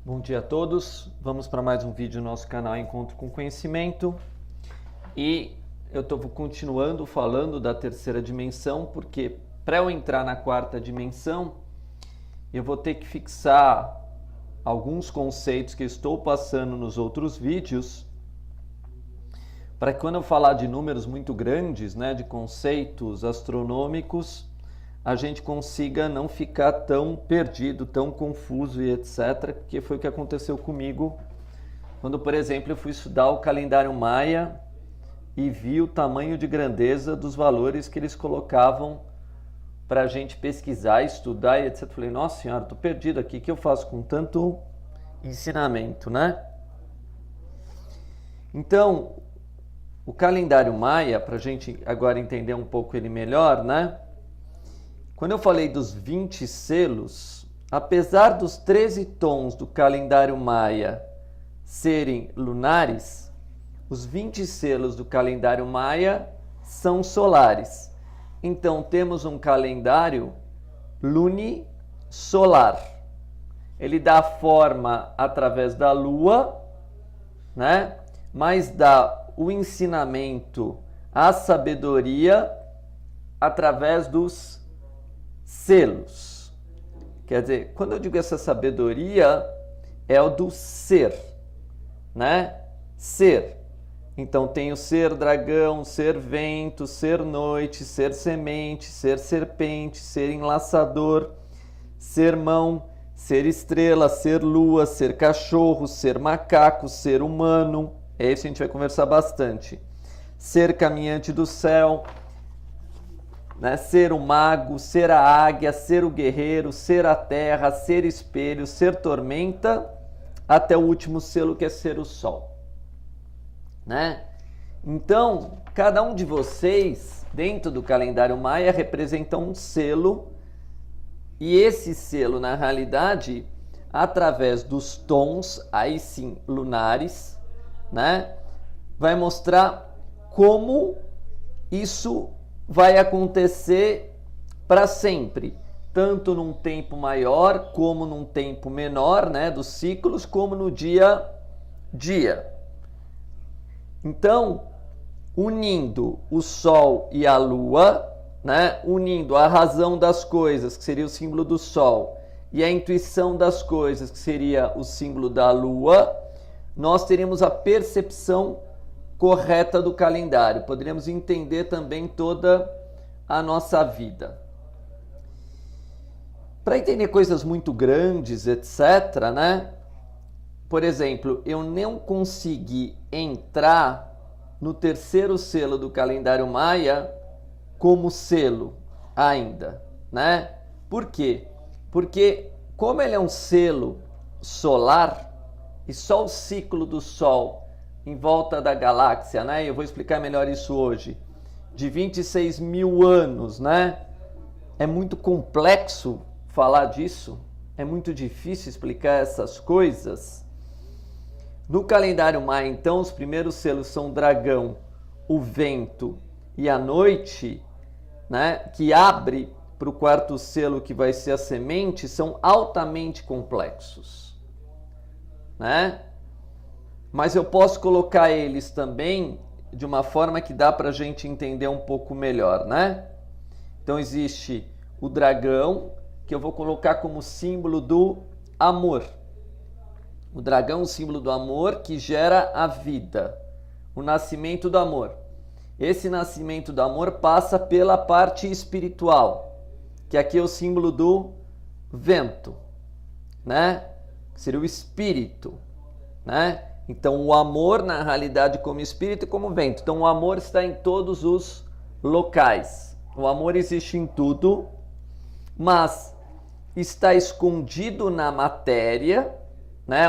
Bom dia a todos, vamos para mais um vídeo do nosso canal Encontro com Conhecimento e eu estou continuando falando da terceira dimensão porque para eu entrar na quarta dimensão eu vou ter que fixar alguns conceitos que estou passando nos outros vídeos para que quando eu falar de números muito grandes, de conceitos astronômicos, a gente consiga não ficar tão perdido, tão confuso e etc., que foi o que aconteceu comigo quando, por exemplo, eu fui estudar o calendário maia e vi o tamanho de grandeza dos valores que eles colocavam para a gente pesquisar, estudar e etc. Falei, nossa senhora, estou perdido aqui, o que eu faço com tanto ensinamento, Então, o calendário maia, para a gente agora entender um pouco ele melhor, Quando eu falei dos 20 selos, apesar dos 13 tons do calendário maia serem lunares, os 20 selos do calendário maia são solares. Então, temos um calendário lunisolar. Ele dá forma através da lua, mas dá o ensinamento, a sabedoria através dos selos. Quer dizer, quando eu digo essa sabedoria, é o do ser, Ser. Então tem o ser dragão, ser vento, ser noite, ser semente, ser serpente, ser enlaçador, ser mão, ser estrela, ser lua, ser cachorro, ser macaco, ser humano. É isso que a gente vai conversar bastante. Ser caminhante do céu, ser o mago, ser a águia, ser o guerreiro, ser a terra, ser espelho, ser tormenta, até o último selo que é ser o sol. Então, cada um de vocês, dentro do calendário maia, representa um selo, e esse selo, na realidade, através dos tons, aí sim, lunares, vai mostrar como isso vai acontecer para sempre, tanto num tempo maior como num tempo menor, dos ciclos, como no dia a dia. Então, unindo o Sol e a Lua, unindo a razão das coisas, que seria o símbolo do Sol, e a intuição das coisas, que seria o símbolo da Lua, nós teríamos a percepção correta do calendário. Poderíamos entender também toda a nossa vida. Para entender coisas muito grandes, etc., Por exemplo, eu não consegui entrar no terceiro selo do calendário maia como selo ainda, Por quê? Porque como ele é um selo solar e só o ciclo do Sol em volta da galáxia, eu vou explicar melhor isso hoje, de 26 mil anos, É muito complexo falar disso, é muito difícil explicar essas coisas. No calendário maia, então, os primeiros selos são o dragão, o vento e a noite, que abre para o quarto selo, que vai ser a semente, são altamente complexos, Mas eu posso colocar eles também de uma forma que dá para a gente entender um pouco melhor, Então existe o dragão, que eu vou colocar como símbolo do amor. O dragão é um símbolo do amor que gera a vida, o nascimento do amor. Esse nascimento do amor passa pela parte espiritual, que aqui é o símbolo do vento, que seria o espírito, Então o amor, na realidade, como espírito e como vento. Então o amor está em todos os locais. O amor existe em tudo, mas está escondido na matéria,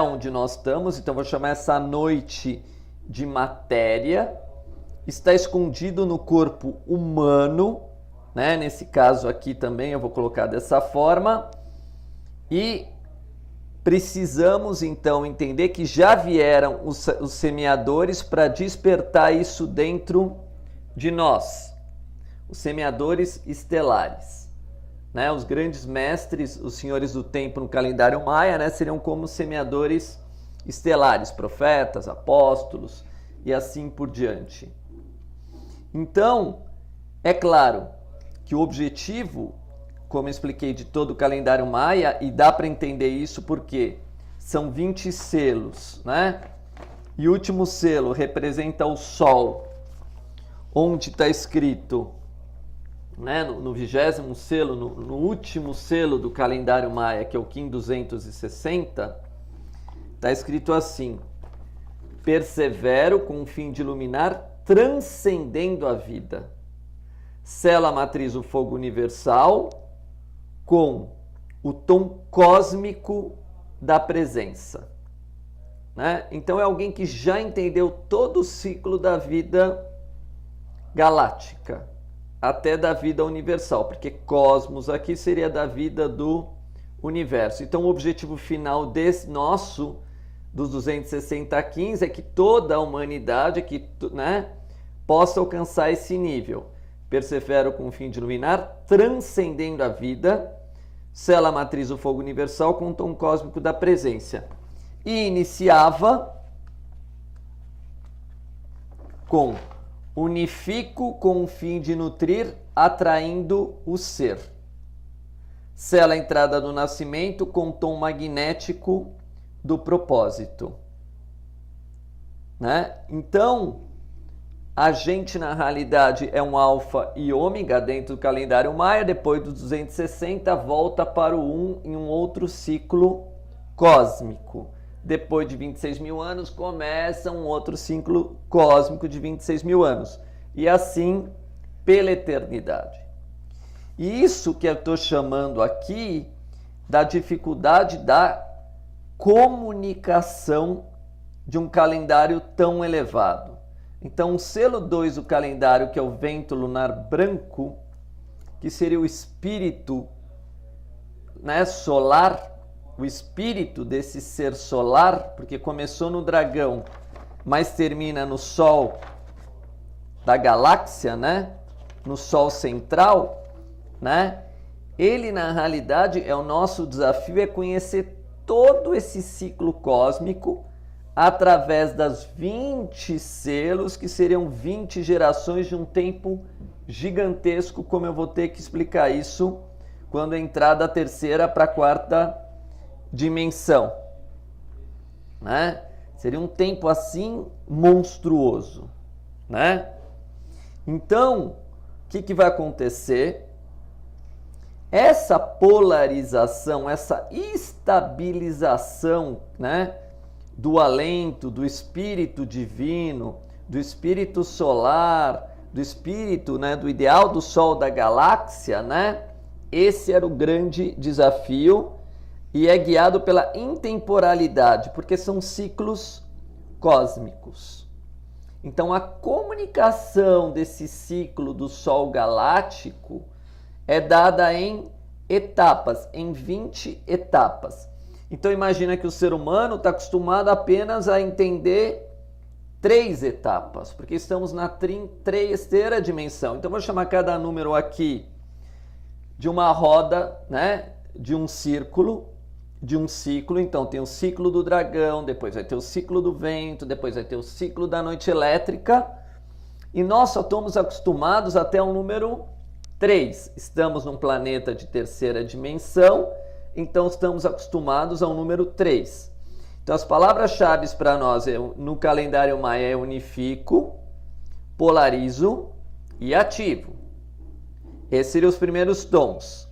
onde nós estamos. Então vou chamar essa noite de matéria. Está escondido no corpo humano, Nesse caso aqui também eu vou colocar dessa forma. E precisamos então entender que já vieram os semeadores para despertar isso dentro de nós. Os semeadores estelares, né? Os grandes mestres, os senhores do tempo no calendário maia, né? Seriam como semeadores estelares, profetas, apóstolos e assim por diante. Então, é claro que o objetivo, como eu expliquei, de todo o calendário maia, e dá para entender isso porque são 20 selos, né? E o último selo representa o Sol, onde está escrito, né, no 20º selo, no último selo do calendário maia, que é o Kim 260, está escrito assim: persevero com o fim de iluminar, transcendendo a vida. Sela a matriz o fogo universal com o tom cósmico da presença. Né? Então é alguém que já entendeu todo o ciclo da vida galáctica, até da vida universal, porque cosmos aqui seria da vida do universo. Então o objetivo final desse nosso, dos 260-15, é que toda a humanidade, né, possa alcançar esse nível. Persevero com o fim de iluminar, transcendendo a vida, sela a matriz o fogo universal com o tom cósmico da presença. E iniciava com unifico com o fim de nutrir, atraindo o ser. Sela a entrada do nascimento com o tom magnético do propósito. Né? Então, a gente na realidade é um alfa e ômega dentro do calendário maia, depois dos 260 volta para o 1 em um outro ciclo cósmico. Depois de 26 mil anos começa um outro ciclo cósmico de 26 mil anos. E assim pela eternidade. E isso que eu estou chamando aqui da dificuldade da comunicação de um calendário tão elevado. Então, o selo 2 do calendário, que é o vento lunar branco, que seria o espírito, né, solar, o espírito desse ser solar, porque começou no dragão, mas termina no Sol da galáxia, né, no Sol central, né? Ele, na realidade, o nosso desafio é conhecer todo esse ciclo cósmico através das 20 selos, que seriam 20 gerações de um tempo gigantesco, como eu vou ter que explicar isso quando entrar da terceira para a quarta dimensão. Né? Seria um tempo assim monstruoso. Né? Então, o que vai acontecer? Essa polarização, essa estabilização, né, do alento, do espírito divino, do espírito solar, do espírito, né, do ideal do Sol da galáxia, né? Esse era o grande desafio e é guiado pela intemporalidade, porque são ciclos cósmicos. Então, a comunicação desse ciclo do Sol galáctico é dada em etapas, em 20 etapas. Então imagina que o ser humano está acostumado apenas a entender 3 etapas, porque estamos na terceira dimensão. Então vou chamar cada número aqui de uma roda, né, de um círculo, de um ciclo. Então tem o ciclo do dragão, depois vai ter o ciclo do vento, depois vai ter o ciclo da noite elétrica. E nós só estamos acostumados até o número 3. Estamos num planeta de terceira dimensão, então estamos acostumados ao número 3. Então as palavras-chave para nós no calendário maia é unifico, polarizo e ativo. Esses seriam os primeiros tons.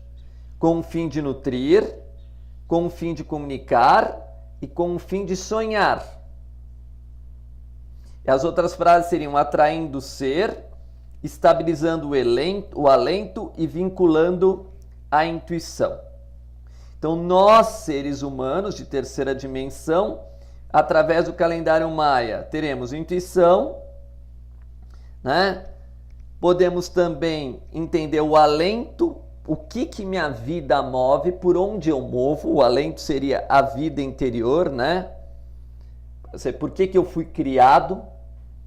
Com o fim de nutrir, com o fim de comunicar e com o fim de sonhar. E as outras frases seriam atraindo o ser, estabilizando o alento e vinculando a intuição. Então, nós, seres humanos de terceira dimensão, através do calendário maia, teremos intuição, né? Podemos também entender o alento, o que minha vida move, por onde eu movo. O alento seria a vida interior, né? Por que eu fui criado,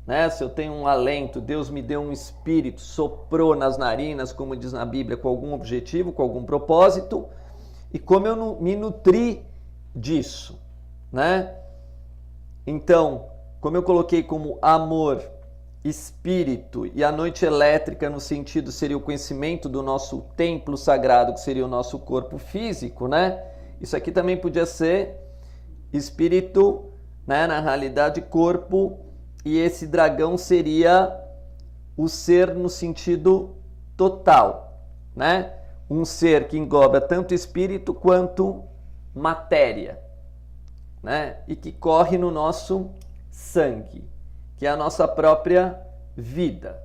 né? Se eu tenho um alento, Deus me deu um espírito, soprou nas narinas, como diz na Bíblia, com algum objetivo, com algum propósito, e como eu me nutri disso, né? Então, como eu coloquei como amor, espírito, e a noite elétrica no sentido seria o conhecimento do nosso templo sagrado, que seria o nosso corpo físico, né? Isso aqui também podia ser espírito, né? Na realidade, corpo, e esse dragão seria o ser no sentido total, né? Um ser que engloba tanto espírito quanto matéria, né? E que corre no nosso sangue, que é a nossa própria vida.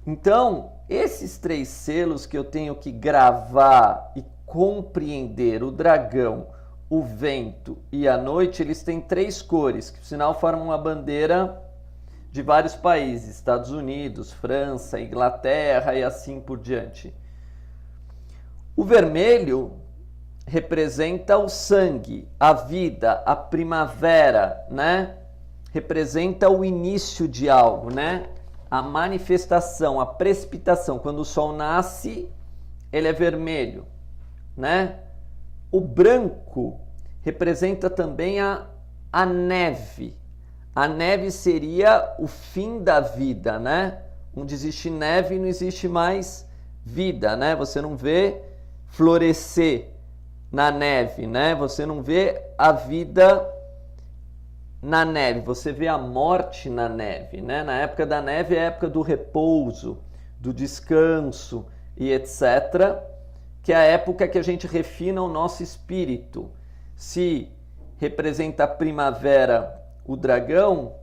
Então, esses 3 selos que eu tenho que gravar e compreender, o dragão, o vento e a noite, eles têm 3 cores, que por sinal formam uma bandeira de vários países, Estados Unidos, França, Inglaterra e assim por diante. O vermelho representa o sangue, a vida, a primavera, né? Representa o início de algo, né? A manifestação, a precipitação. Quando o sol nasce, ele é vermelho, né? O branco representa também a neve. A neve seria o fim da vida, né? Onde existe neve, não existe mais vida, né? Você não vê florescer na neve, né? Você não vê a vida na neve, você vê a morte na neve, né? Na época da neve é a época do repouso, do descanso e etc., que é a época que a gente refina o nosso espírito. Se representa a primavera o dragão,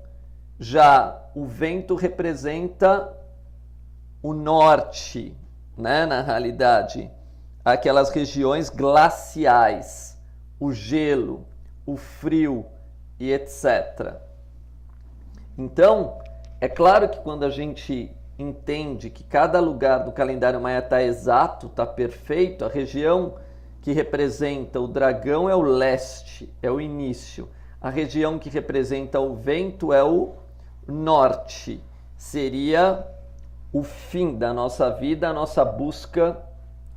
já o vento representa o norte, né? Na realidade, aquelas regiões glaciais, o gelo, o frio e etc. Então, é claro que quando a gente entende que cada lugar do calendário maia está exato, está perfeito, a região que representa o dragão é o leste, é o início. A região que representa o vento é o norte, seria o fim da nossa vida, a nossa busca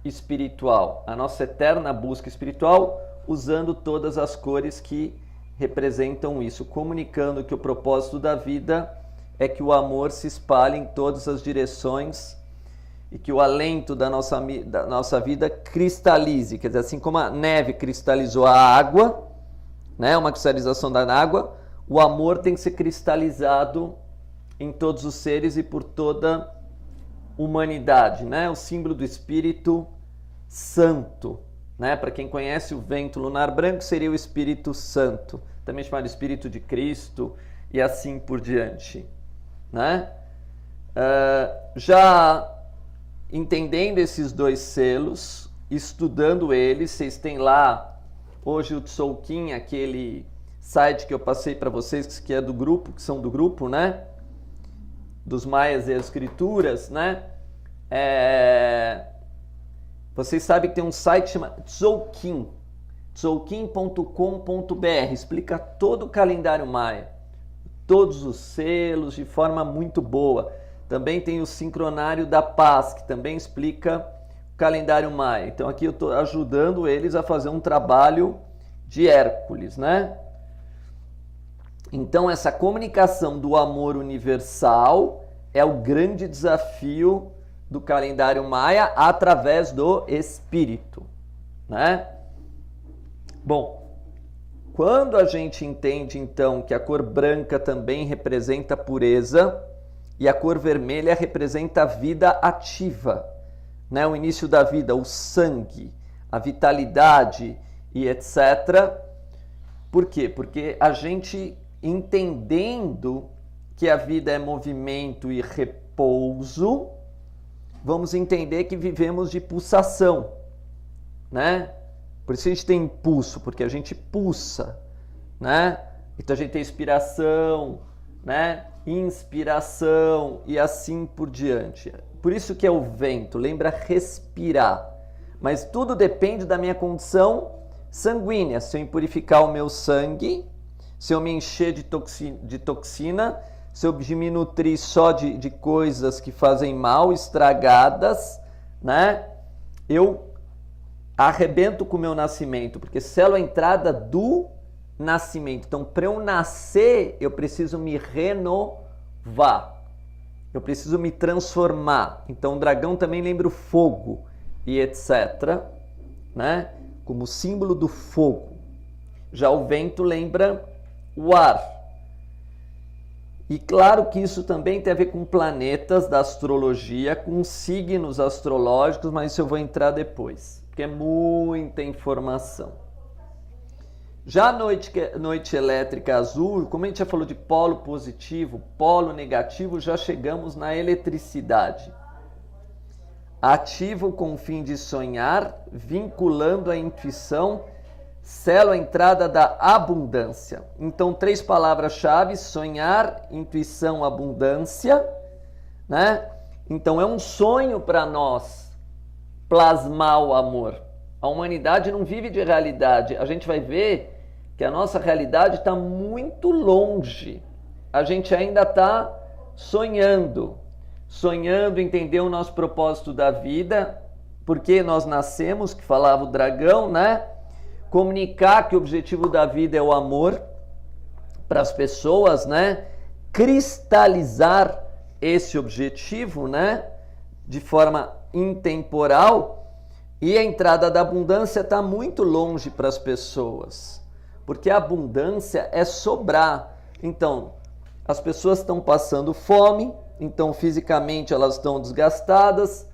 espiritual, a nossa eterna busca espiritual, usando todas as cores que representam isso, comunicando que o propósito da vida é que o amor se espalhe em todas as direções e que o alento da nossa vida cristalize, quer dizer, assim como a neve cristalizou a água, né, uma cristalização da água, o amor tem que ser cristalizado em todos os seres e por toda a humanidade, né? O símbolo do Espírito Santo, né? Para quem conhece o vento lunar branco, seria o Espírito Santo, também chamado Espírito de Cristo e assim por diante, né? Já entendendo esses 2 selos, estudando eles, vocês têm lá hoje o Tzolk'in, aquele site que eu passei para vocês, que é do grupo, que são do grupo, né? Dos Maias e as Escrituras, né? Vocês sabem que tem um site chamado Tzolk'in, tzolk'in.com.br, explica todo o calendário maia, todos os selos de forma muito boa. Também tem o Sincronário da Paz, que também explica o calendário maia. Então aqui eu estou ajudando eles a fazer um trabalho de Hércules, né? Então essa comunicação do amor universal é o grande desafio do calendário maia através do espírito, né? Bom, quando a gente entende então que a cor branca também representa a pureza e a cor vermelha representa a vida ativa, né? O início da vida, o sangue, a vitalidade e etc. Por quê? Porque a gente entendendo que a vida é movimento e repouso, vamos entender que vivemos de pulsação, né? Por isso a gente tem impulso, porque a gente pulsa, né? Então a gente tem expiração, né? Inspiração e assim por diante. Por isso que é o vento, lembra respirar. Mas tudo depende da minha condição sanguínea. Se eu impurificar o meu sangue, se eu me encher de toxina, se eu me nutrir só de coisas que fazem mal, estragadas, né? Eu arrebento com o meu nascimento, porque selo é a entrada do nascimento. Então, para eu nascer, eu preciso me renovar. Eu preciso me transformar. Então, o dragão também lembra o fogo e etc., né? Como símbolo do fogo. Já o vento lembra o ar. E claro que isso também tem a ver com planetas da astrologia, com signos astrológicos, mas isso eu vou entrar depois, porque é muita informação. Já a noite elétrica azul, como a gente já falou de polo positivo, polo negativo, já chegamos na eletricidade. Ativo com o fim de sonhar, vinculando a intuição, selo a entrada da abundância. Então, 3 palavras-chave: sonhar, intuição, abundância, né? Então, é um sonho para nós plasmar o amor. A humanidade não vive de realidade. A gente vai ver que a nossa realidade está muito longe. A gente ainda está sonhando entender o nosso propósito da vida, porque nós nascemos, que falava o dragão, né? Comunicar que o objetivo da vida é o amor para as pessoas, né? Cristalizar esse objetivo, né? De forma intemporal. E a entrada da abundância está muito longe para as pessoas, porque a abundância é sobrar. Então, as pessoas estão passando fome, então fisicamente elas estão desgastadas,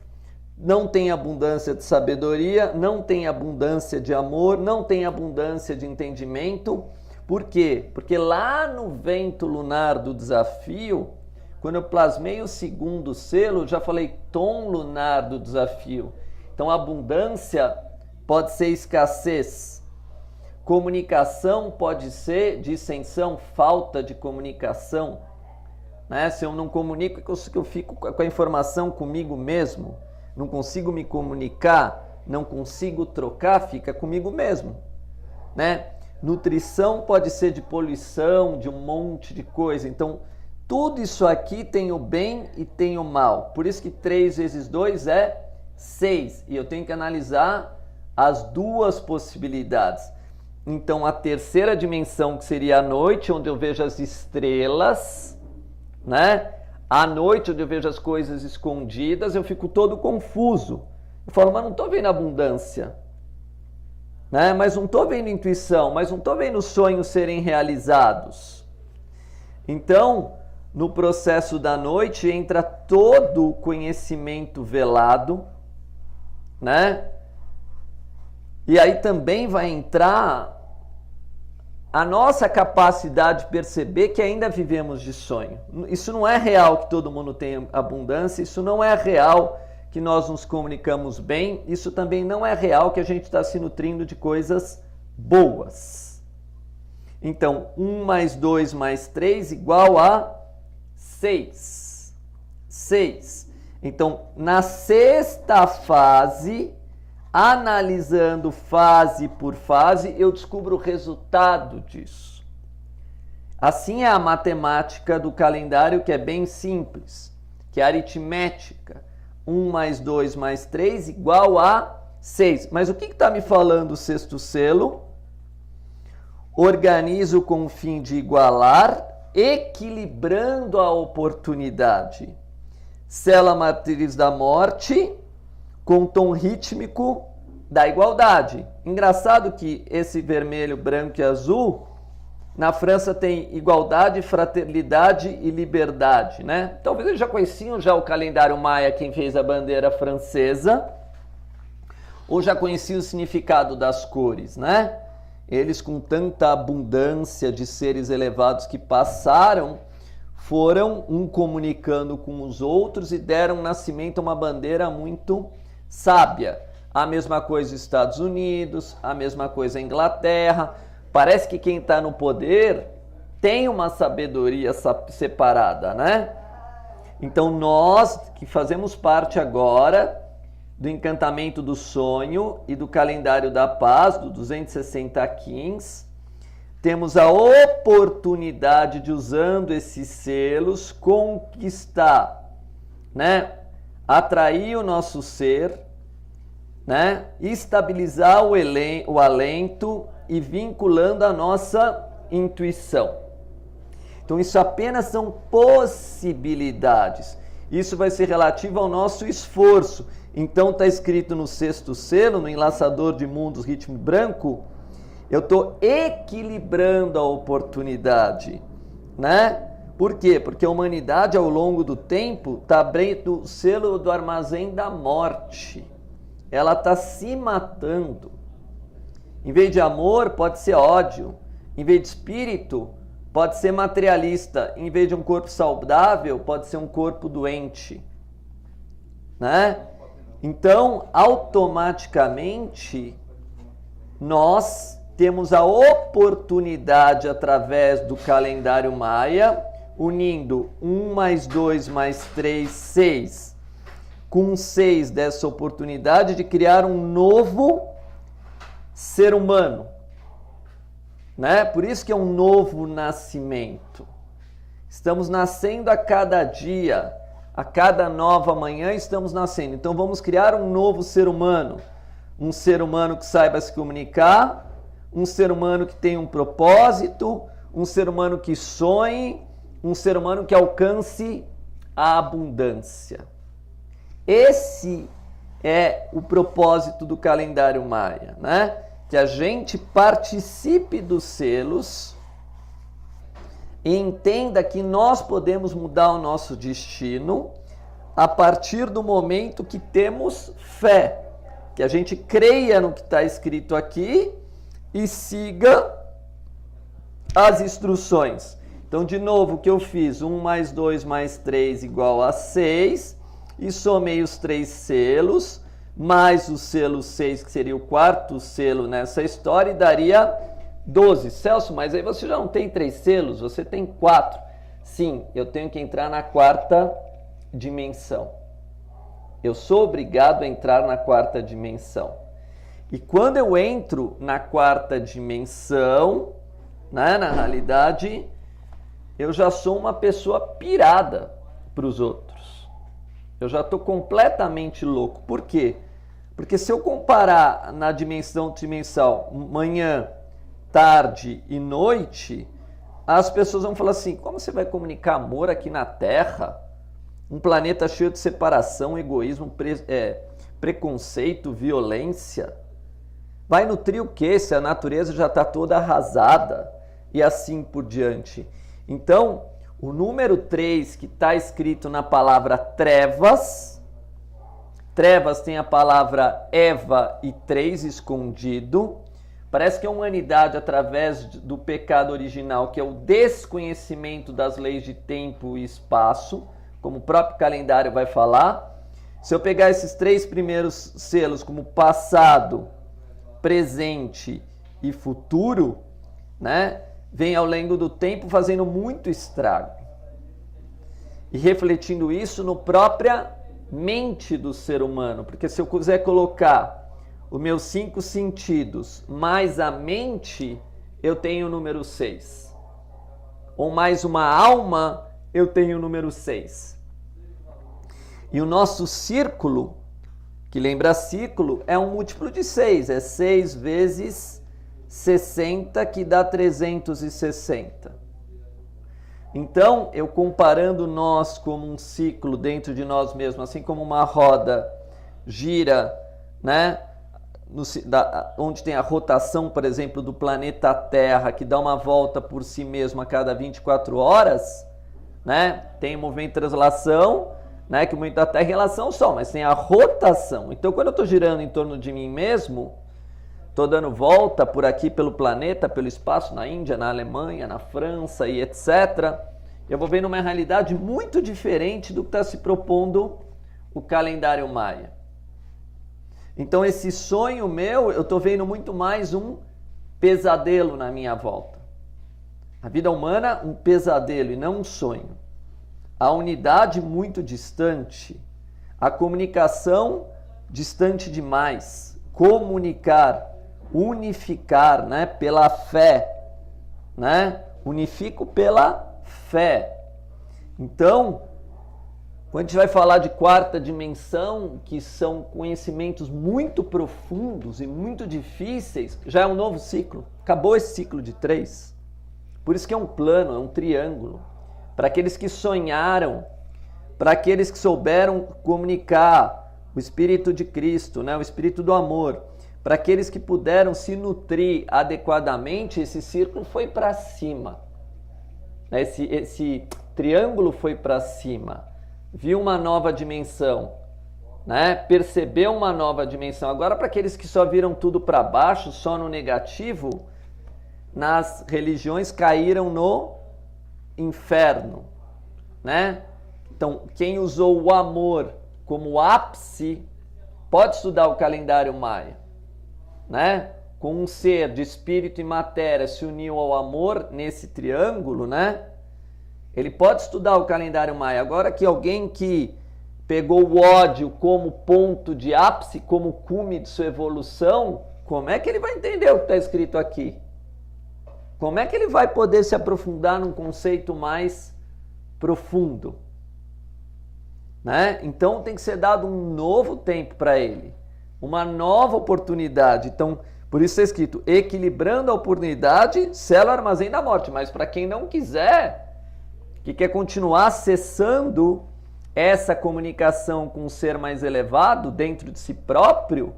não tem abundância de sabedoria, não tem abundância de amor, não tem abundância de entendimento. Por quê? Porque lá no vento lunar do desafio, quando eu plasmei o segundo selo, já falei tom lunar do desafio. Então, abundância pode ser escassez. Comunicação pode ser dissensão, falta de comunicação. Né? Se eu não comunico, eu fico com a informação comigo mesmo. Não consigo me comunicar, não consigo trocar, fica comigo mesmo, né? Nutrição pode ser de poluição, de um monte de coisa. Então, tudo isso aqui tem o bem e tem o mal. Por isso que 3 vezes 2 é 6. E eu tenho que analisar as duas possibilidades. Então, a terceira dimensão, que seria a noite, onde eu vejo as estrelas, né? À noite, onde eu vejo as coisas escondidas, eu fico todo confuso. Eu falo, mas não estou vendo abundância, né? Mas não estou vendo intuição, mas não estou vendo sonhos serem realizados. Então, no processo da noite, entra todo o conhecimento velado, né? E aí também vai entrar a nossa capacidade de perceber que ainda vivemos de sonho. Isso não é real que todo mundo tem abundância, isso não é real que nós nos comunicamos bem, isso também não é real que a gente está se nutrindo de coisas boas. Então, 1 mais 2 mais 3 igual a 6. 6. Então, na sexta fase, analisando fase por fase, eu descubro o resultado disso. Assim é a matemática do calendário, que é bem simples, que é aritmética. 1 mais 2 mais 3 igual a 6. Mas o que está me falando o sexto selo? Organizo com o fim de igualar, equilibrando a oportunidade. Sela matriz da morte, com tom rítmico da igualdade. Engraçado que esse vermelho, branco e azul, na França tem igualdade, fraternidade e liberdade, né? Talvez eles já conheciam o calendário maia, quem fez a bandeira francesa, ou já conheciam o significado das cores, né? Eles, com tanta abundância de seres elevados que passaram, foram um comunicando com os outros e deram nascimento a uma bandeira muito sábia. A mesma coisa os Estados Unidos, a mesma coisa a Inglaterra. Parece que quem está no poder tem uma sabedoria separada, né? Então nós que fazemos parte agora do encantamento do sonho e do calendário da paz, do 260 Kins, temos a oportunidade de, usando esses selos, conquistar, né? Atrair o nosso ser, né? Estabilizar o alento e vinculando a nossa intuição. Então isso apenas são possibilidades. Isso vai ser relativo ao nosso esforço. Então está escrito no sexto selo, no enlaçador de mundos ritmo branco, eu estou equilibrando a oportunidade, né? Por quê? Porque a humanidade ao longo do tempo está abrindo o selo do armazém da morte. Ela está se matando. Em vez de amor, pode ser ódio. Em vez de espírito, pode ser materialista. Em vez de um corpo saudável, pode ser um corpo doente, né? Então, automaticamente, nós temos a oportunidade, através do calendário maia, unindo 1 mais 2 mais 3, 6, com 6 dessa oportunidade de criar um novo ser humano, né? Por isso que é um novo nascimento. Estamos nascendo a cada dia, a cada nova manhã estamos nascendo. Então vamos criar um novo ser humano. Um ser humano que saiba se comunicar, um ser humano que tenha um propósito, um ser humano que sonhe, um ser humano que alcance a abundância. Esse é o propósito do calendário maia, né? Que a gente participe dos selos e entenda que nós podemos mudar o nosso destino a partir do momento que temos fé, que a gente creia no que está escrito aqui e siga as instruções. Então, de novo, o que eu fiz? 1 mais 2 mais 3 igual a 6, e somei os 3 selos, mais o selo 6, que seria o quarto selo nessa história, e daria 12. Celso, mas aí você já não tem 3 selos, você tem 4. Sim, eu tenho que entrar na quarta dimensão. Eu sou obrigado a entrar na quarta dimensão. E quando eu entro na quarta dimensão, né, na realidade, eu já sou uma pessoa pirada para os outros. Eu já estou completamente louco. Por quê? Porque se eu comparar na dimensão trimensal, manhã, tarde e noite, as pessoas vão falar assim: como você vai comunicar amor aqui na Terra? Um planeta cheio de separação, egoísmo, preconceito, violência. Vai nutrir o quê se a natureza já está toda arrasada? E assim por diante. Então, o número 3 que está escrito na palavra trevas, trevas tem a palavra Eva e 3 escondido. Parece que a humanidade, através do pecado original, que é o desconhecimento das leis de tempo e espaço, como o próprio calendário vai falar, se eu pegar esses 3 primeiros selos como passado, presente e futuro, né, vem ao longo do tempo fazendo muito estrago. E refletindo isso no própria mente do ser humano, porque se eu quiser colocar os meus 5 sentidos mais a mente, eu tenho o número 6. Ou mais uma alma, eu tenho o número 6. E o nosso círculo, que lembra ciclo, é um múltiplo de 6. É 6 vezes 60, que dá 360. Então, eu comparando nós como um ciclo dentro de nós mesmos, assim como uma roda gira, né? Onde tem a rotação, por exemplo, do planeta Terra, que dá uma volta por si mesmo a cada 24 horas, né? Tem o movimento de translação, né? Que o movimento da Terra em relação ao Sol, mas tem a rotação. Então, quando eu estou girando em torno de mim mesmo, estou dando volta por aqui pelo planeta, pelo espaço, na Índia, na Alemanha, na França e etc., eu vou vendo uma realidade muito diferente do que está se propondo o calendário maia. Então esse sonho meu, eu estou vendo muito mais um pesadelo na minha volta. A vida humana, um pesadelo e não um sonho. A unidade muito distante, a comunicação distante demais, comunicar, unificar, né, pela fé, né? Unifico pela fé. Então, quando a gente vai falar de quarta dimensão, que são conhecimentos muito profundos e muito difíceis, já é um novo ciclo. Acabou esse ciclo de 3. Por isso que é um plano, é um triângulo. Para aqueles que sonharam, para aqueles que souberam comunicar o Espírito de Cristo, né? O Espírito do amor, para aqueles que puderam se nutrir adequadamente, esse círculo foi para cima. Esse triângulo foi para cima. Viu uma nova dimensão, né? Percebeu uma nova dimensão. Agora, para aqueles que só viram tudo para baixo, só no negativo, nas religiões caíram no inferno, né? Então, quem usou o amor como ápice, pode estudar o calendário maia, né? Com um ser de espírito e matéria se uniu ao amor nesse triângulo, né? Ele pode estudar o calendário maia. Agora que alguém que pegou o ódio como ponto de ápice, como cume de sua evolução, como é que ele vai entender o que está escrito aqui? Como é que ele vai poder se aprofundar num conceito mais profundo? Né? Então tem que ser dado um novo tempo para ele, uma nova oportunidade. Então, por isso está escrito, equilibrando a oportunidade, sela o armazém da morte. Mas para quem não quiser, que quer continuar acessando essa comunicação com um ser mais elevado dentro de si próprio,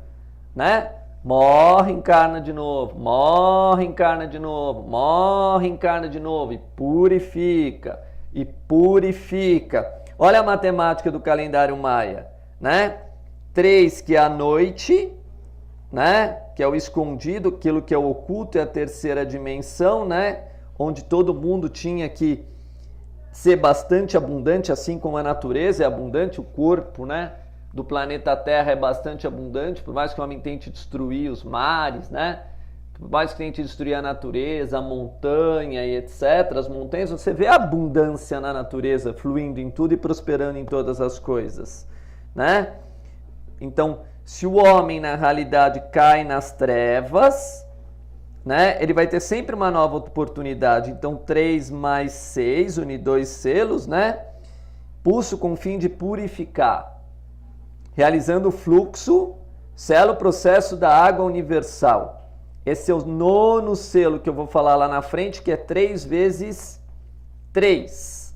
né? Morre, encarna de novo, morre, encarna de novo, morre, encarna de novo e purifica, e purifica. Olha a matemática do calendário maia, né? 3, que é a noite, né? Que é o escondido, aquilo que é o oculto, é a terceira dimensão, né? Onde todo mundo tinha que ser bastante abundante, assim como a natureza é abundante, o corpo, né, do planeta Terra é bastante abundante, por mais que o homem tente destruir os mares, né, por mais que tente destruir a natureza, a montanha e etc., as montanhas, você vê a abundância na natureza, fluindo em tudo e prosperando em todas as coisas, né? Então, se o homem, na realidade, cai nas trevas, né, ele vai ter sempre uma nova oportunidade. Então 3 mais 6, une 2 selos, né? Pulso com o fim de purificar. Realizando o fluxo, sela o processo da água universal. Esse é o 9º selo que eu vou falar lá na frente, que é 3 vezes 3.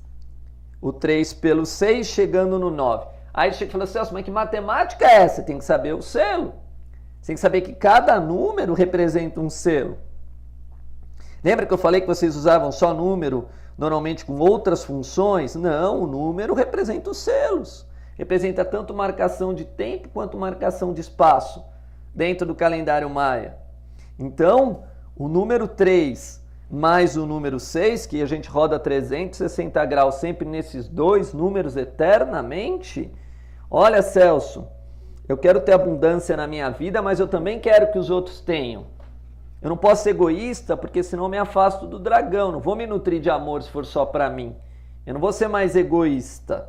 O 3 pelo 6, chegando no 9. Aí chega e fala, Celso, mas que matemática é essa? Tem que saber o selo. Você tem que saber que cada número representa um selo. Lembra que eu falei que vocês usavam só número, normalmente com outras funções? Não, o número representa os selos. Representa tanto marcação de tempo quanto marcação de espaço dentro do calendário maia. Então, o número 3 mais o número 6, que a gente roda 360 graus sempre nesses dois números eternamente. Olha, Celso, eu quero ter abundância na minha vida, mas eu também quero que os outros tenham. Eu não posso ser egoísta, porque senão eu me afasto do dragão. Não vou me nutrir de amor se for só para mim. Eu não vou ser mais egoísta,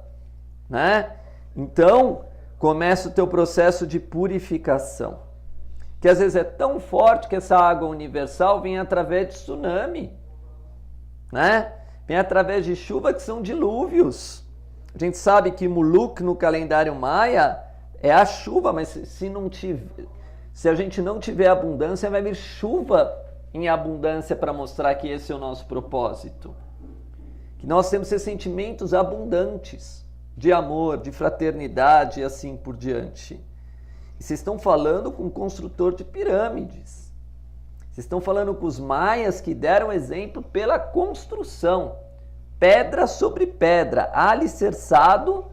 né? Então, começa o teu processo de purificação. Que às vezes é tão forte que essa água universal vem através de tsunami, né? Vem através de chuva, que são dilúvios. A gente sabe que Muluk no calendário maia é a chuva, mas se a gente não tiver abundância, vai vir chuva em abundância para mostrar que esse é o nosso propósito. Que nós temos esses sentimentos abundantes de amor, de fraternidade e assim por diante. E vocês estão falando com um construtor de pirâmides. Vocês estão falando com os maias que deram exemplo pela construção. Pedra sobre pedra, alicerçado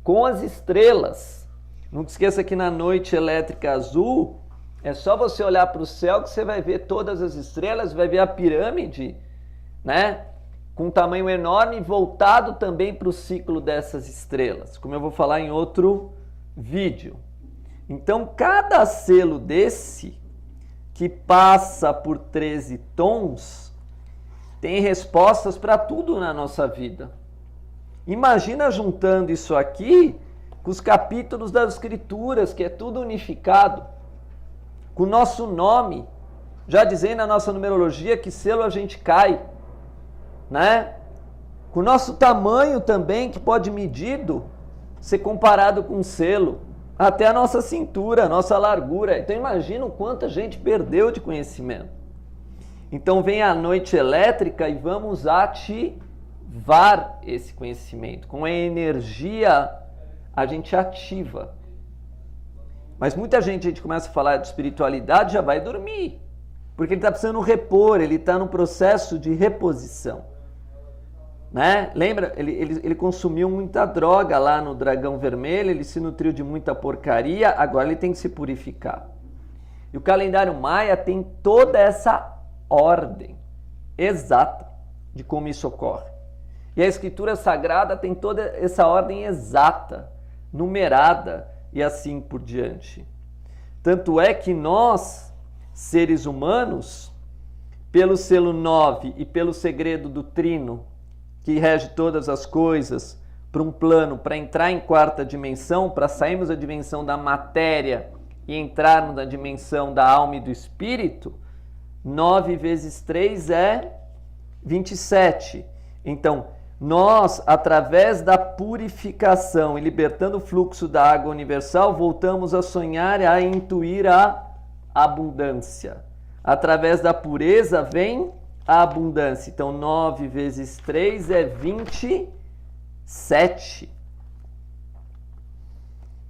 com as estrelas. Não esqueça que na noite elétrica azul, é só você olhar para o céu que você vai ver todas as estrelas, vai ver a pirâmide, né? Com um tamanho enorme, voltado também para o ciclo dessas estrelas, como eu vou falar em outro vídeo. Então, cada selo desse, que passa por 13 tons, tem respostas para tudo na nossa vida. Imagina juntando isso aqui com os capítulos das Escrituras, que é tudo unificado, com o nosso nome, Já dizendo na nossa numerologia que selo a gente cai, né? Com o nosso tamanho também, que pode medido ser comparado com um selo, até a nossa cintura, a nossa largura. Então imagina o quanto a gente perdeu de conhecimento. Então vem a noite elétrica e vamos ativar esse conhecimento. Com a energia a gente ativa. Mas muita gente, a gente começa a falar de espiritualidade, já vai dormir. Porque ele está precisando repor, ele está no processo de reposição. Né? Lembra? Ele consumiu muita droga lá no Dragão Vermelho, ele se nutriu de muita porcaria, agora ele tem que se purificar. E o calendário maia tem toda essa ordem exata de como isso ocorre. E a escritura sagrada tem toda essa ordem exata, numerada e assim por diante. Tanto é que nós, seres humanos, pelo selo 9 e pelo segredo do trino, que rege todas as coisas, para um plano, para entrar em quarta dimensão, para sairmos da dimensão da matéria e entrarmos na dimensão da alma e do espírito, 9 vezes 3 é 27. Então, nós, através da purificação e libertando o fluxo da água universal, voltamos a sonhar e a intuir a abundância. Através da pureza vem a abundância. Então, 9 vezes 3 é 27.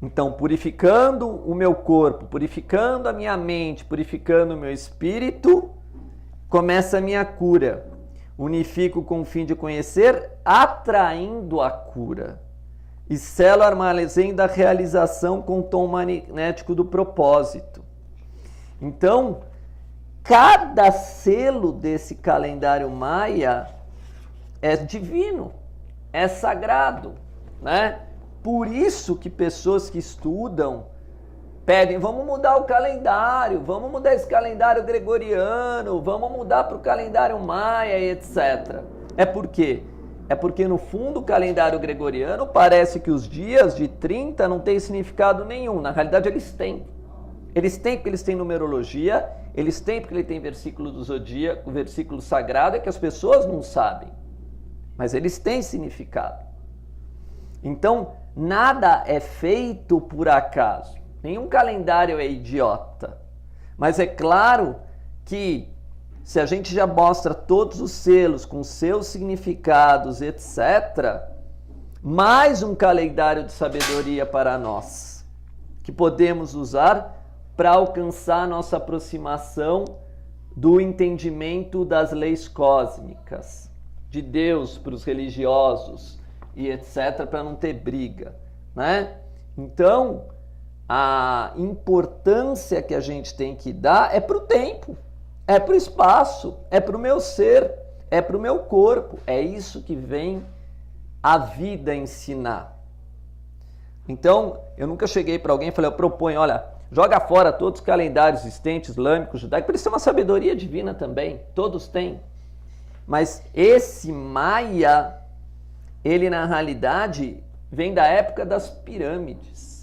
Então, purificando o meu corpo, purificando a minha mente, purificando o meu espírito, começa a minha cura. Unifico com o fim de conhecer, atraindo a cura. E selo armazém da realização com o tom magnético do propósito. Então, cada selo desse calendário maia é divino, é sagrado, né? Por isso que pessoas que estudam pedem, vamos mudar o calendário, vamos mudar esse calendário gregoriano, vamos mudar para o calendário maia, etc. É por quê? É porque no fundo o calendário gregoriano parece que os dias de 30 não têm significado nenhum. Na realidade eles têm. Eles têm porque eles têm numerologia, eles têm porque ele tem versículo do zodíaco, versículo sagrado, é que as pessoas não sabem. Mas eles têm significado. Então, nada é feito por acaso. Nenhum calendário é idiota. Mas é claro que se a gente já mostra todos os selos com seus significados, etc., mais um calendário de sabedoria para nós, que podemos usar para alcançar a nossa aproximação do entendimento das leis cósmicas, de Deus para os religiosos e etc., para não ter briga, né? Então, a importância que a gente tem que dar é para o tempo, é para o espaço, é para o meu ser, é para o meu corpo. É isso que vem a vida ensinar. Então, eu nunca cheguei para alguém e falei, eu proponho, olha, joga fora todos os calendários existentes, islâmicos, judaicos, porque isso é uma sabedoria divina também, todos têm. Mas esse maia, ele na realidade vem da época das pirâmides.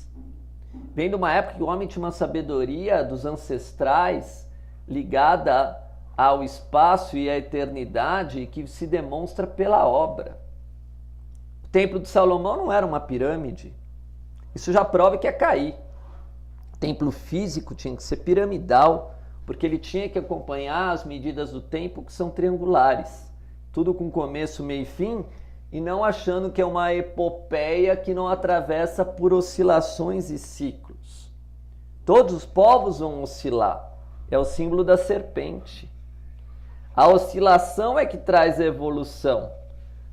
Vem de uma época que o homem tinha uma sabedoria dos ancestrais ligada ao espaço e à eternidade que se demonstra pela obra. O Templo de Salomão não era uma pirâmide. Isso já prova que ia cair. O templo físico tinha que ser piramidal, porque ele tinha que acompanhar as medidas do tempo que são triangulares. Tudo com começo, meio e fim, e não achando que é uma epopeia que não atravessa por oscilações e ciclos. Todos os povos vão oscilar. É o símbolo da serpente. A oscilação é que traz a evolução.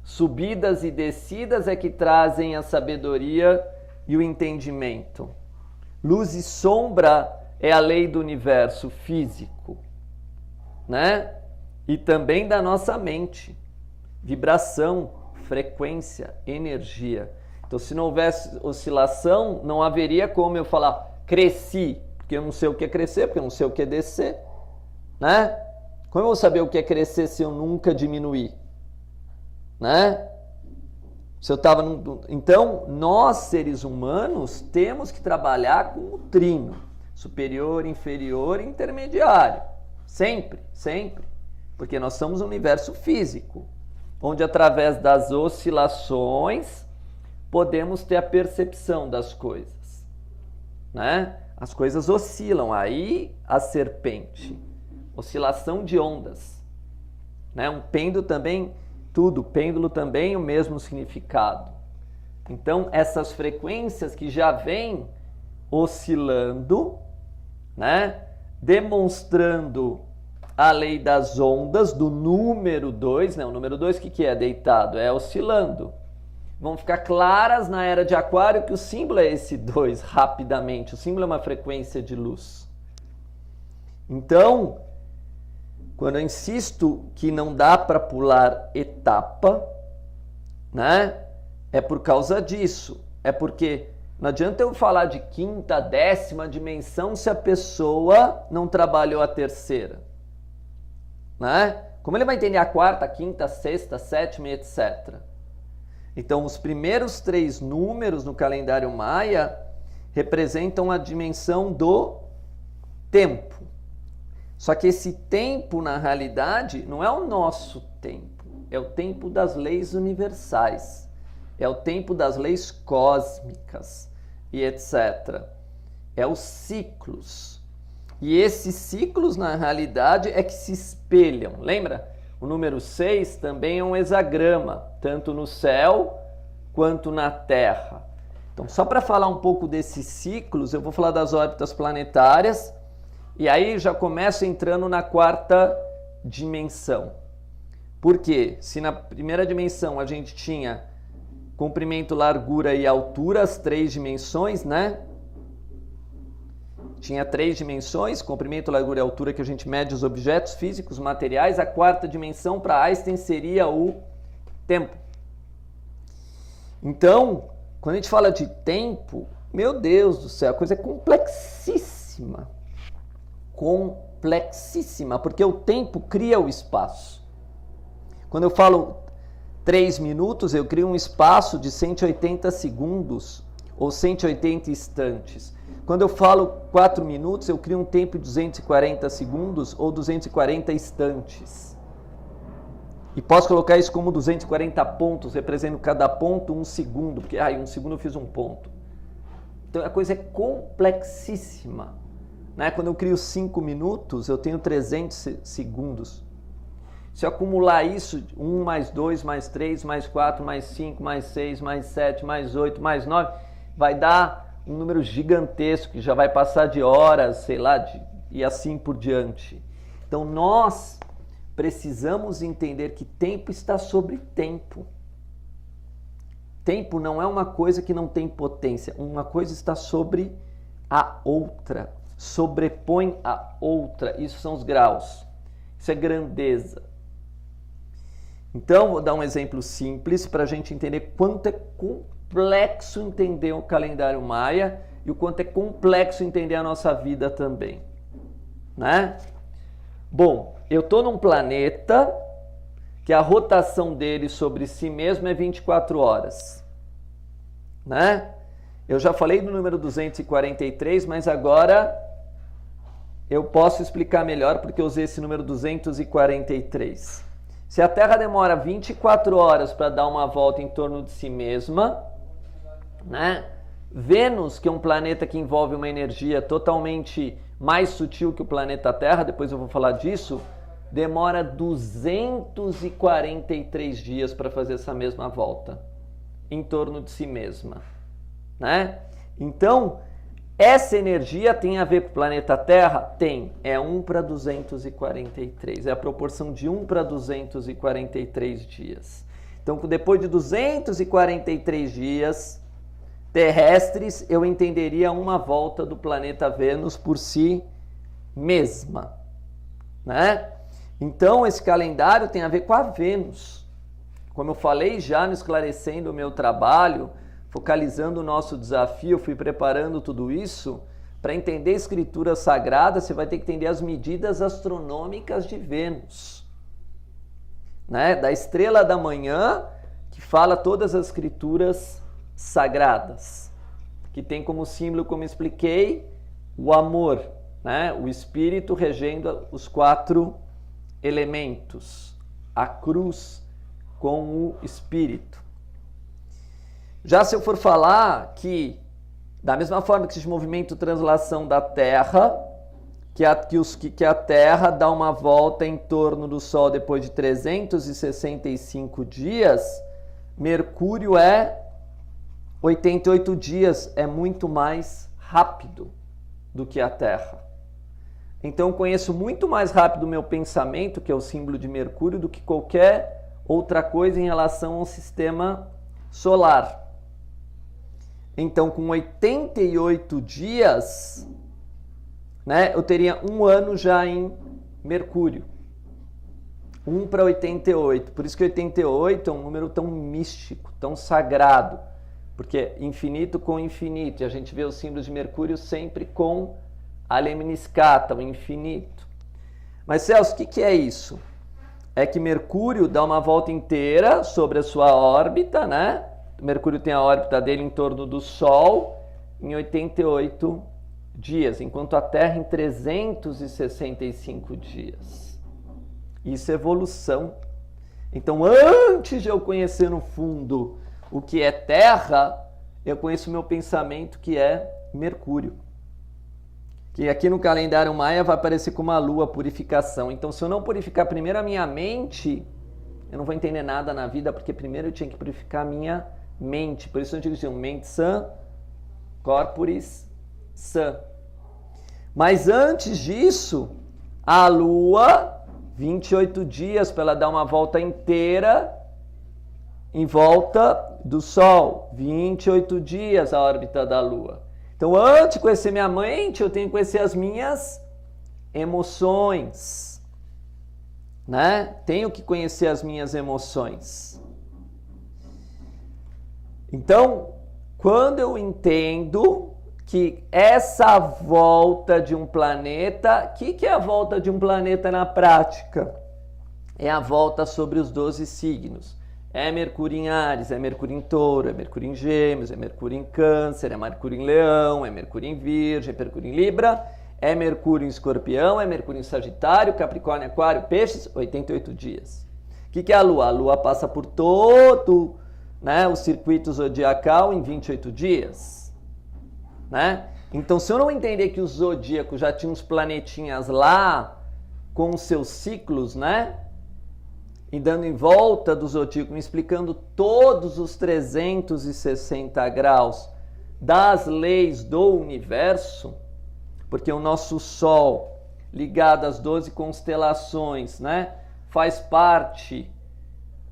Subidas e descidas é que trazem a sabedoria e o entendimento. Luz e sombra é a lei do universo físico, né? E também da nossa mente. Vibração, frequência, energia. Então, se não houvesse oscilação, não haveria como eu falar cresci, porque eu não sei o que é crescer, porque eu não sei o que é descer, né? Como eu vou saber o que é crescer se eu nunca diminuir, né? Se eu estava Então, nós, seres humanos, temos que trabalhar com o trino, superior, inferior e intermediário, Sempre, sempre. Porque nós somos um universo físico, onde através das oscilações podemos ter a percepção das coisas, né? As coisas oscilam, aí a serpente, oscilação de ondas, né? Um pêndulo também, pêndulo também o mesmo significado. Então, essas frequências que já vêm oscilando, né? Demonstrando a lei das ondas do número 2, né? O número 2 o que é deitado? É oscilando. Vão ficar claras na era de Aquário que o símbolo é esse 2, rapidamente. O símbolo é uma frequência de luz. Então, quando eu insisto que não dá para pular etapa, né? É por causa disso. É porque não adianta eu falar de quinta, décima dimensão se a pessoa não trabalhou a terceira, né? Como ele vai entender a quarta, quinta, sexta, sétima e etc. Então, os primeiros 3 números no calendário maia representam a dimensão do tempo. Só que esse tempo, na realidade, não é o nosso tempo. É o tempo das leis universais. É o tempo das leis cósmicas e etc. É os ciclos. E esses ciclos, na realidade, é que se espelham. Lembra? O número 6 também é um hexagrama, tanto no céu quanto na Terra. Então, só para falar um pouco desses ciclos, eu vou falar das órbitas planetárias, e aí já começo entrando na 4ª dimensão. Por quê? Se na primeira dimensão a gente tinha comprimento, largura e altura, as 3 dimensões, né? Tinha 3 dimensões, comprimento, largura e altura, que a gente mede os objetos físicos, materiais. A 4ª dimensão, para Einstein, seria o tempo. Então, quando a gente fala de tempo, meu Deus do céu, a coisa é complexíssima. Complexíssima, porque o tempo cria o espaço. Quando eu falo 3 minutos, eu crio um espaço de 180 segundos ou 180 instantes. Quando eu falo 4 minutos, eu crio um tempo de 240 segundos ou 240 instantes. E posso colocar isso como 240 pontos, representando cada ponto 1 segundo, porque em 1 segundo eu fiz um ponto. Então a coisa é complexíssima, né? Quando eu crio 5 minutos, eu tenho 300 segundos. Se eu acumular isso, 1 mais 2 mais 3 mais 4 mais 5 mais 6 mais 7 mais 8 mais 9, vai dar um número gigantesco, que já vai passar de horas, sei lá, e assim por diante. Então, nós precisamos entender que tempo está sobre tempo. Tempo não é uma coisa que não tem potência. Uma coisa está sobre a outra. Sobrepõe a outra. Isso são os graus. Isso é grandeza. Então, vou dar um exemplo simples para a gente entender quanto é complexo entender o calendário maia e o quanto é complexo entender a nossa vida também, né? Bom, eu estou num planeta que a rotação dele sobre si mesmo é 24 horas, né? Eu já falei do número 243, mas agora eu posso explicar melhor porque eu usei esse número 243. Se a Terra demora 24 horas para dar uma volta em torno de si mesma, né? Vênus, que é um planeta que envolve uma energia totalmente mais sutil que o planeta Terra, depois eu vou falar disso, demora 243 dias para fazer essa mesma volta em torno de si mesma, né? Então, essa energia tem a ver com o planeta Terra? Tem. É 1 para 243. É a proporção de 1 para 243 dias. Então, depois de 243 dias terrestres, eu entenderia uma volta do planeta Vênus por si mesma, né? Então, esse calendário tem a ver com a Vênus. Como eu falei já no Esclarecendo o Meu Trabalho, focalizando o nosso desafio, fui preparando tudo isso. Para entender a escritura sagrada, você vai ter que entender as medidas astronômicas de Vênus, né? Da estrela da manhã, que fala todas as escrituras sagradas, que tem como símbolo, como expliquei, o amor, né? O espírito regendo os 4 elementos, a cruz com o espírito. Já se eu for falar que, da mesma forma que esse movimento de translação da Terra, que a Terra dá uma volta em torno do Sol depois de 365 dias, Mercúrio é 88 dias, é muito mais rápido do que a Terra. Então eu conheço muito mais rápido o meu pensamento, que é o símbolo de Mercúrio, do que qualquer outra coisa em relação ao sistema solar. Então, com 88 dias, né, eu teria um ano já em Mercúrio. 1 para 88. Por isso que 88 é um número tão místico, tão sagrado. Porque infinito com infinito. E a gente vê os símbolos de Mercúrio sempre com a lemniscata, o infinito. Mas, Celso, o que é isso? É que Mercúrio dá uma volta inteira sobre a sua órbita, né? Mercúrio tem a órbita dele em torno do Sol em 88 dias, enquanto a Terra em 365 dias. Isso é evolução. Então, antes de eu conhecer no fundo o que é Terra, eu conheço o meu pensamento, que é Mercúrio. Que aqui no calendário maia vai aparecer como a Lua, purificação. Então, se eu não purificar primeiro a minha mente, eu não vou entender nada na vida, porque primeiro eu tinha que purificar a minha mente. Por isso eu digo assim, mente sã, corporis sã. Mas antes disso, a Lua, 28 dias para ela dar uma volta inteira em volta do Sol. 28 dias a órbita da Lua. Então, antes de conhecer minha mente, eu tenho que conhecer as minhas emoções, né? Tenho que conhecer as minhas emoções. Então, quando eu entendo que essa volta de um planeta, o que é a volta de um planeta na prática? É a volta sobre os 12 signos. É Mercúrio em Áries, é Mercúrio em Touro, é Mercúrio em Gêmeos, é Mercúrio em Câncer, é Mercúrio em Leão, é Mercúrio em Virgem, é Mercúrio em Libra, é Mercúrio em Escorpião, é Mercúrio em Sagitário, Capricórnio, Aquário, Peixes, 88 dias. O que é a Lua? A Lua passa por todo, né, o circuito zodiacal em 28 dias. Né? Então, se eu não entender que o zodíaco já tinha uns planetinhas lá com os seus ciclos, né? E dando em volta do zodíaco, me explicando todos os 360 graus das leis do universo, porque o nosso Sol, ligado às 12 constelações, né, faz parte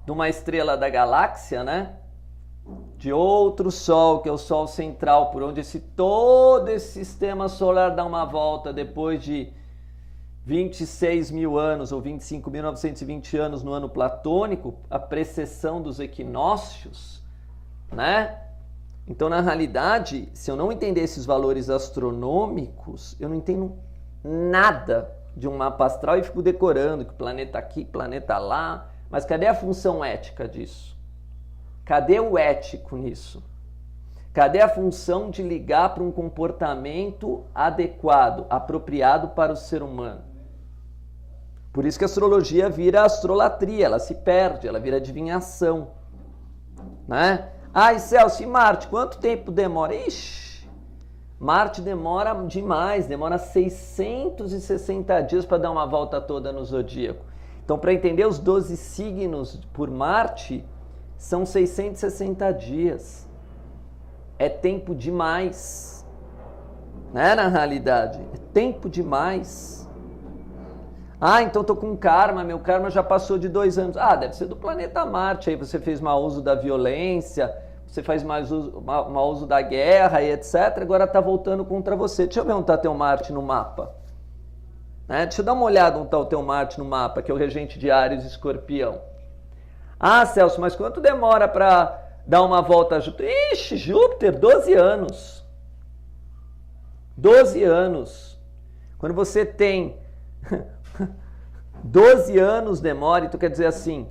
de uma estrela da galáxia, né, de outro Sol, que é o Sol central, por onde todo esse sistema solar dá uma volta depois de 26 mil anos, ou 25.920 anos no ano platônico, a precessão dos equinócios, né? Então, na realidade, se eu não entender esses valores astronômicos, eu não entendo nada de um mapa astral e fico decorando que planeta aqui, planeta lá. Mas cadê a função ética disso? Cadê o ético nisso? Cadê a função de ligar para um comportamento adequado, apropriado para o ser humano? Por isso que a astrologia vira astrolatria, ela se perde, ela vira adivinhação. Né? Ai, Celso, e Marte, quanto tempo demora? Ixi, Marte demora demais, demora 660 dias para dar uma volta toda no zodíaco. Então, para entender os 12 signos por Marte, são 660 dias. É tempo demais. Né, na realidade, é tempo demais. Ah, então estou com karma, meu karma já passou de 2 anos. Ah, deve ser do planeta Marte, aí você fez mau uso da violência, você faz mau uso da guerra e etc. Agora está voltando contra você. Deixa eu ver onde está teu Marte no mapa. Né? Deixa eu dar uma olhada onde está o teu Marte no mapa, que é o regente de Áries e Escorpião. Ah, Celso, mas quanto demora para dar uma volta a Júpiter? Ixi, Júpiter, 12 anos. 12 anos. Quando você tem 12 anos demora, então quer dizer assim,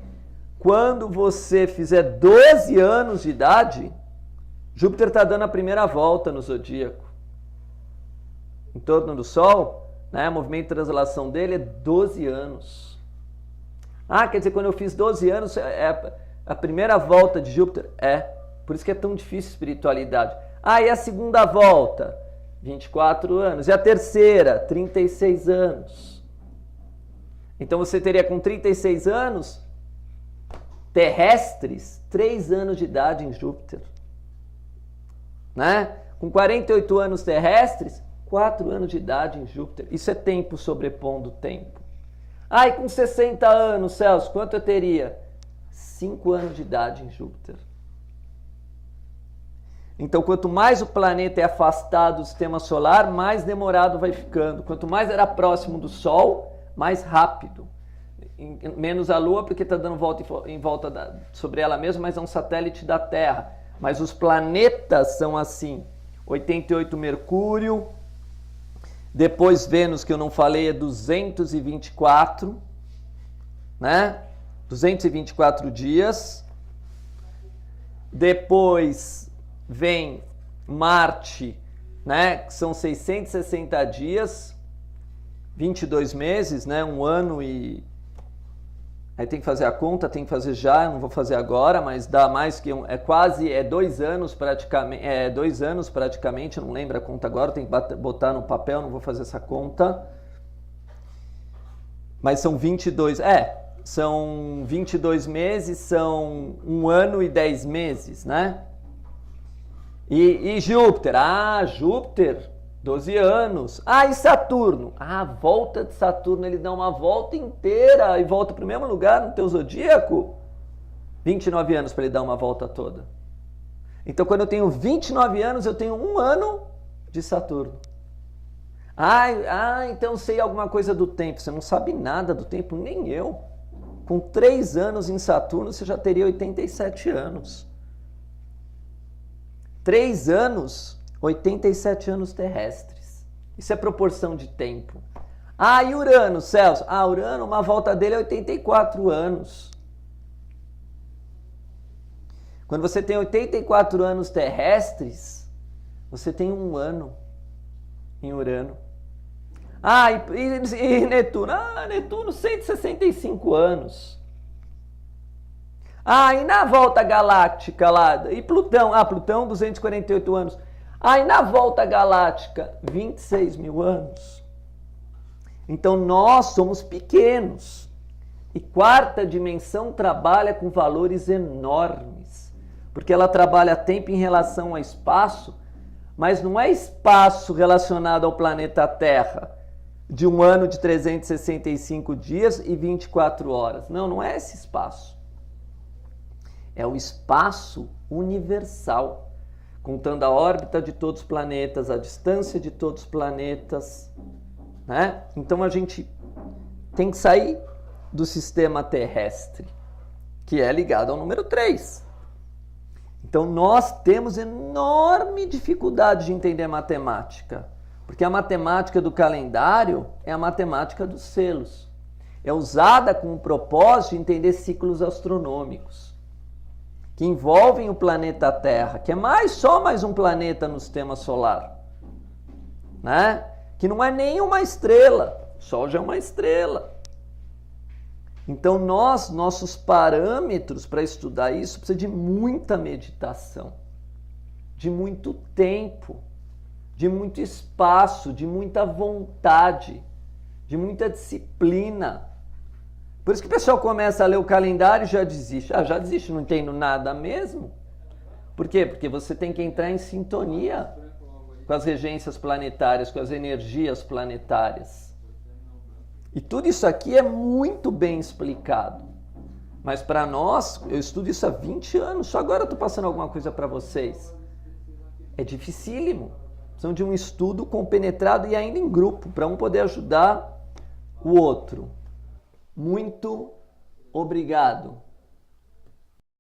quando você fizer 12 anos de idade, Júpiter está dando a primeira volta no zodíaco. Em torno do Sol, né? O movimento de translação dele é 12 anos. Ah, quer dizer, quando eu fiz 12 anos, é a primeira volta de Júpiter? É. Por isso que é tão difícil espiritualidade. Ah, e a segunda volta? 24 anos. E a terceira? 36 anos. Então você teria com 36 anos, terrestres, 3 anos de idade em Júpiter. Né? Com 48 anos terrestres, 4 anos de idade em Júpiter. Isso é tempo sobrepondo tempo. Ah, e com 60 anos, Celso, quanto eu teria? 5 anos de idade em Júpiter. Então, quanto mais o planeta é afastado do sistema solar, mais demorado vai ficando. Quanto mais era próximo do Sol, mais rápido. Menos a Lua, porque está dando volta em volta sobre ela mesma, mas é um satélite da Terra. Mas os planetas são assim. 88 Mercúrio, depois Vênus, que eu não falei, é 224, né? 224 dias. Depois vem Marte, né? Que são 660 dias, 22 meses, né? Um ano e... Aí tem que fazer a conta, tem que fazer já, eu não vou fazer agora, mas dá mais que é 2 anos praticamente, 2 anos praticamente, não lembro a conta agora, tem que botar no papel, não vou fazer essa conta. Mas são 22 meses, são 1 ano e 10 meses, né? E Júpiter? Ah, Júpiter, 12 anos. Ah, e Saturno? Ah, a volta de Saturno, ele dá uma volta inteira e volta para o mesmo lugar no teu zodíaco? 29 anos para ele dar uma volta toda. Então, quando eu tenho 29 anos, eu tenho 1 ano de Saturno. Então sei alguma coisa do tempo. Você não sabe nada do tempo, nem eu. Com 3 anos em Saturno, você já teria 87 anos. 3 anos, 87 anos terrestres. Isso é proporção de tempo. Ah, e Urano, Celso? Ah, Urano, uma volta dele é 84 anos. Quando você tem 84 anos terrestres, você tem 1 ano em Urano. Ah, e Netuno? Ah, Netuno, 165 anos. Ah, e na volta galáctica lá? E Plutão? Ah, Plutão, 248 anos. Ah, e na volta galáctica? 26 mil anos. Então, nós somos pequenos. E quarta dimensão trabalha com valores enormes. Porque ela trabalha tempo em relação ao espaço, mas não é espaço relacionado ao planeta Terra, de 1 ano de 365 dias e 24 horas. Não, não é esse espaço. É o espaço universal, contando a órbita de todos os planetas, a distância de todos os planetas, né? Então a gente tem que sair do sistema terrestre, que é ligado ao número 3. Então nós temos enorme dificuldade de entender matemática, porque a matemática do calendário é a matemática dos selos. É usada com o propósito de entender ciclos astronômicos, que envolvem o planeta Terra, que é só mais um planeta no sistema solar, né? Que não é nem uma estrela, o Sol já é uma estrela. Então nossos parâmetros para estudar isso precisa de muita meditação, de muito tempo, de muito espaço, de muita vontade, de muita disciplina. Por isso que o pessoal começa a ler o calendário e já desiste. Ah, já desiste, não entendo nada mesmo. Por quê? Porque você tem que entrar em sintonia com as regências planetárias, com as energias planetárias. E tudo isso aqui é muito bem explicado. Mas para nós, eu estudo isso há 20 anos, só agora eu estou passando alguma coisa para vocês. É dificílimo. Precisam de um estudo compenetrado e ainda em grupo, para um poder ajudar o outro. Muito obrigado.